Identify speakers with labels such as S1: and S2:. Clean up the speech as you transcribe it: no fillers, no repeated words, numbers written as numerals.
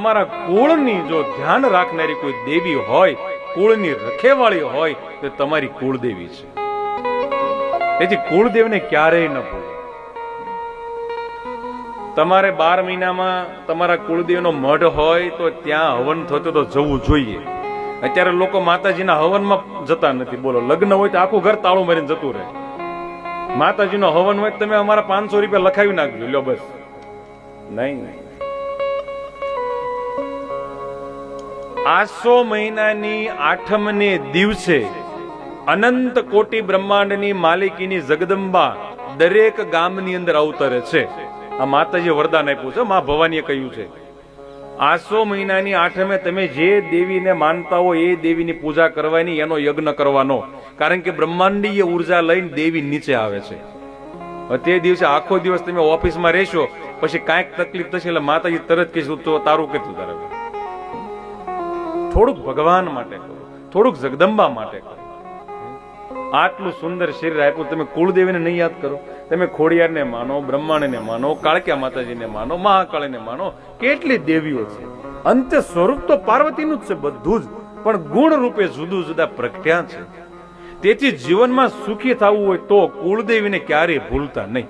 S1: તમારા કુળની જો ધ્યાન રાખનારી કોઈ દેવી હોય, કુળની રખેવાળી હોય, તો તમારી કુળદેવી છે. તેથી કુળદેવને ક્યારેય ન ભૂલો. તમારે 12 મહિનામાં તમારા કુળદેવનો મઢ હોય તો ત્યાં હવન થતો તો જવું જોઈએ. અત્યારે લોકો માતાજીના હવનમાં જતા નથી. બોલો, લગ્ન હોય તો આખું ઘર તાળું મારીને જતું રહે. માતાજીનો હવન હોય તમે અમારા 500 રૂપિયા લખાવી નાખજો, લ્યો બસ. નહીં, આસો મહિનાની 8મને દિવસે અનંત કોટી બ્રહ્માંડની માલિકીની જગદંબા દરેક ગામની અંદર અવતરે છે. આ માતાજી વરદાન આપ્યું છે, મા ભવાનીએ કહ્યું છે. આસો મહિનાની 8મે તમે જે દેવીને માનતા હો એ દેવીની પૂજા કરવાની, એનો યજ્ઞ કરવાનો. કારણ કે બ્રહ્માંડીય ઉર્જા લઈને દેવી નીચે આવે છે. તે દિવસે આખો દિવસ તમે ઓફિસમાં રહેશો, પછી કાંઈક તકલીફ થશે એટલે માતાજી તરત કહીશું તો તારું કેટલું તારે. થોડુંક ભગવાન માટે કરો, થોડુંક જગદંબા માટે કરો. આટલું સુંદર શરીર આપ્યું, તમે કુળદેવીને નહીં યાદ કરો? તમે ખોડિયારને માનો, બ્રહ્માંડને માનો, કાળક્યા માતાજીને માનો, મહાકાળીને માનો, કેટલી દેવીઓ છે. અંતે સ્વરૂપ તો પાર્વતીનું જ છે બધું જ, પણ ગુણ રૂપે જુદું જુદા પ્રગટ્યા છે. તેથી જીવનમાં સુખી થવું હોય તો કુળદેવીને ક્યારેય ભૂલતા નહીં.